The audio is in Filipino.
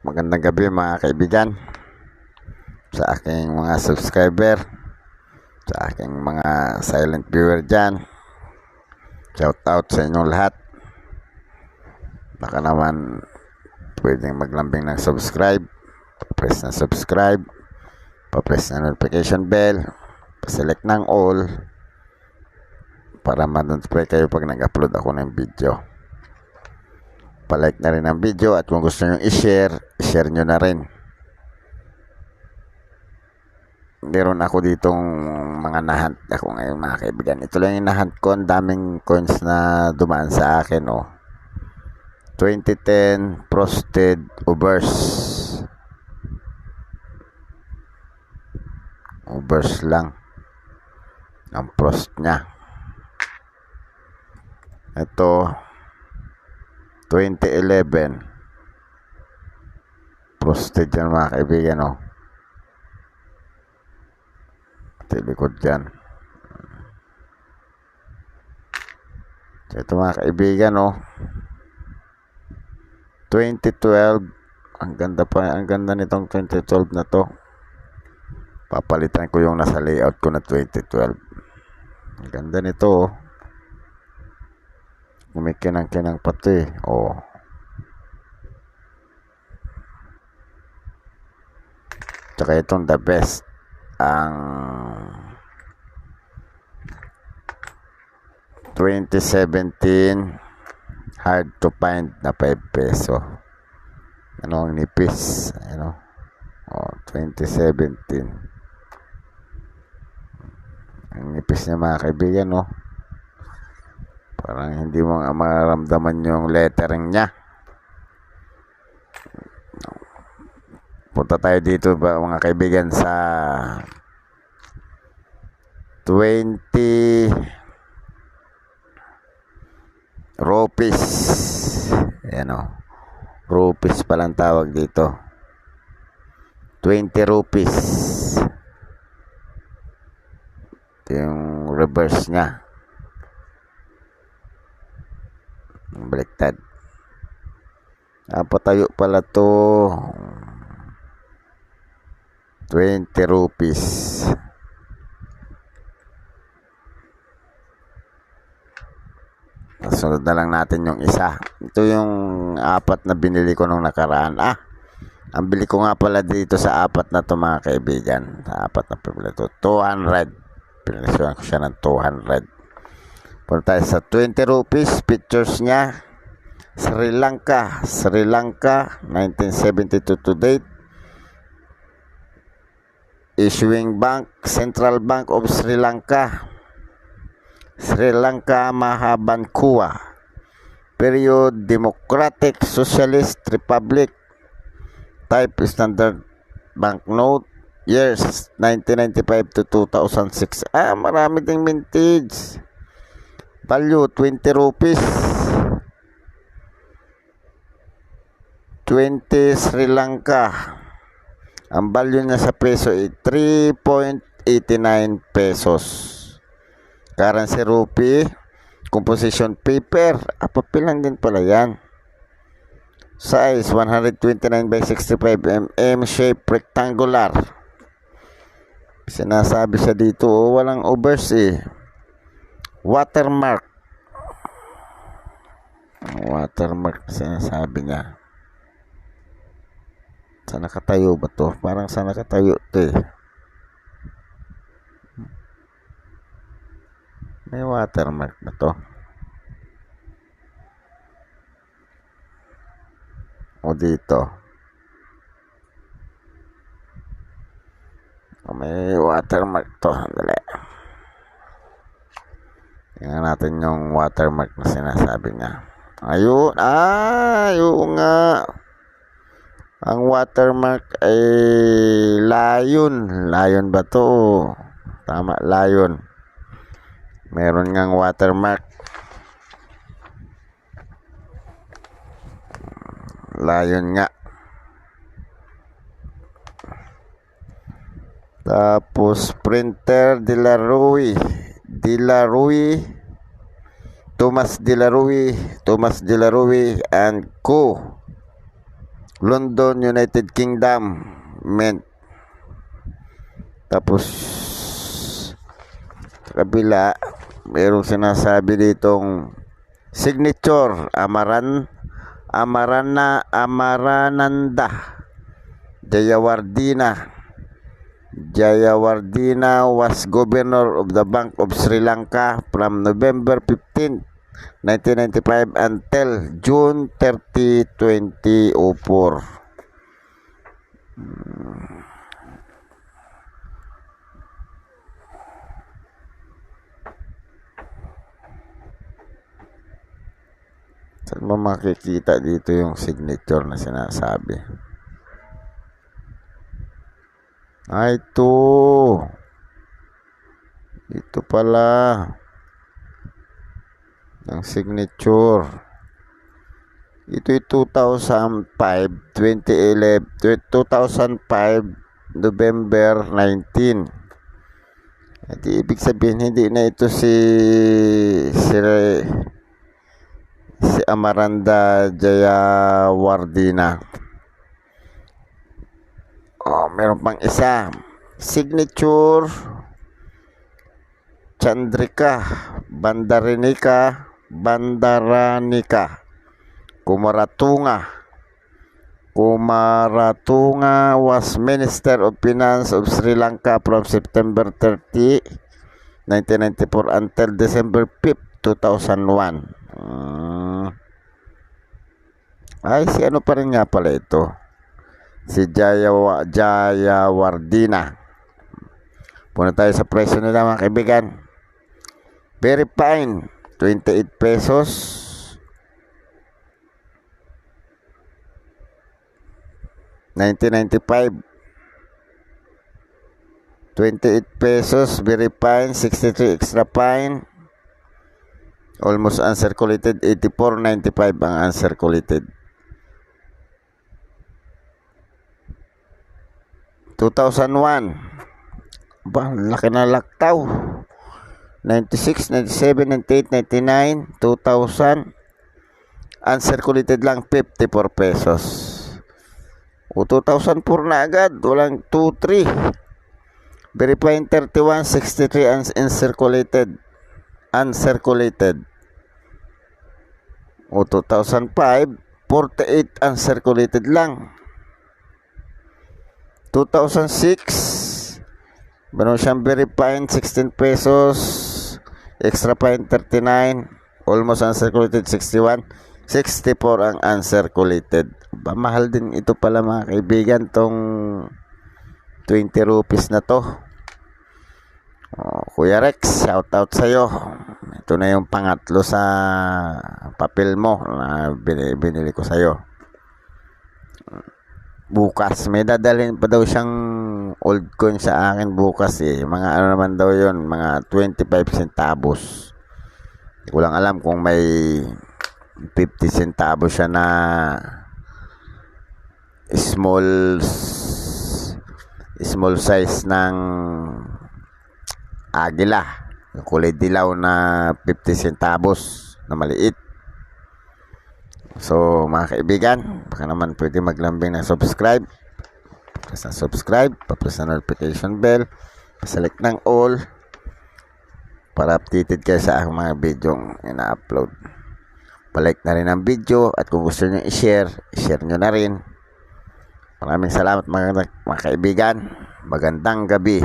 Magandang gabi mga kaibigan, sa aking mga subscriber, sa aking mga silent viewer dyan. Shout out sa inyong lahat. Baka naman pwedeng maglambing ng subscribe, pa-press na subscribe, pa-press na notification bell, pa-select ng all para ma-notify kayo pag nag-upload ako ng video. Pa-like na rin ang video, at kung gusto nyo i-share nyo na rin. Meron ako ditong mga nahunt ako ngayon mga kaibigan. Ito lang yung nahunt ko. Ang daming coins na dumaan sa akin, 2010 frosted ubers. Ubers lang ang frost nya. Ito 2011 frosted yan mga kaibigan, ito likod dyan. So, ito mga kaibigan, 2012. Ang ganda nitong 2012 na to. Papalitan ko yung nasa layout ko na 2012. Ang ganda nito, kumikinang-kinang pati, Tsaka itong the best, ang 2017 hard to find na 5 peso. Ang nipis, 2017. Ang nipis niya mga kaibigan, parang hindi mo maramdaman yung lettering niya. Punta tayo dito ba mga kaibigan sa 20 rupees. Rupees palang tawag dito. 20 rupees. Ito yung reverse nya. Baliktad. Patayo pala to. 20 rupees. Sunod na lang natin yung isa. Ito yung apat na binili ko nung nakaraan. Ang bili ko nga pala dito sa apat na to mga kaibigan. Sa apat na pibili to. 200. Pinasuhan ko siya ng 200. Punta tayo sa 20 rupees. Pictures niya. Sri Lanka. 1972 to date. Issuing bank, Central Bank of Sri Lanka. Sri Lanka Mahabankuwa. Period, Democratic Socialist Republic. Type, standard banknote. Years, 1995 to 2006. Marami ding vintage. Value, 20 rupees. 20 Sri Lanka. Ang value niya sa peso ay 3.89 pesos. Currency rupee. Composition paper. Papel lang din pala yan. Size 129 by 65 mm. Shape rectangular. Sinasabi siya dito, walang overs Watermark. Watermark sinasabi niya. Sa nakatayo ba to? Parang sa nakatayo to May watermark na to. O dito. May watermark to. Dali. Tingnan natin yung watermark na sinasabi niya. Ayun. Ayun nga. Ang watermark ay lion. Lion ba to? Tama, lion. Meron ngang watermark. Lion nga. Tapos printer De La Rue. Thomas De La Rue and Co. London, United Kingdom, Mint. Tapos sa kabila, mayroong sinasabi ditong signature Amarananda Jayawardena was governor of the Bank of Sri Lanka from November 15, 1995 until June 30, 2004. Saan mo makikita dito yung signature na sinasabi? Ito pala ang signature. Ito'y 2005 November 19. At ibig sabihin hindi na ito si Amaranda Jayawardena. Meron pang isa. Signature Chandrika Bandaranika Kumaratunga was Minister of Finance of Sri Lanka from September 30, 1994 until December 5, 2001. Si ano pa rin nga pala ito? Si Jayawardena. Punta tayo sa presyo nila mga kaibigan. Very fine, 28 pesos. $19.95. 28 pesos, very fine. 63 extra fine. Almost uncirculated. 84.95 ang uncirculated. 2001. Laki na laktaw. 96, 97, 98, 99, 2000. Uncirculated lang 54 pesos. 2004 na agad. Walang 2, 3. Very fine 31, 63 uncirculated. 2005, 48 uncirculated lang. 2006, meron siyang very fine 16 pesos, extra fine 39, almost uncirculated 61, 64 ang uncirculated. Mahal din ito pala mga kaibigan, tong 20 rupees na to. Kuya Rex, shout out sa'yo. Ito na yung pangatlo sa papel mo na binili ko sa'yo. Bukas, may dadalhin pa daw siyang old coin sa akin bukas Mga ano naman daw yon, mga 25 centavos. Hindi ko lang alam kung may 50 centavos siya na small size ng agila. Yung kulay dilaw na 50 centavos na maliit. So mga kaibigan, baka naman pwede maglambing na subscribe. Press na subscribe, pa-press na notification bell, pa-select ng all para updated kayo sa aking mga video ina-upload. Pa-like na rin ang video at kung gusto nyo i-share nyo na rin. Maraming salamat mga kaibigan. Magandang gabi.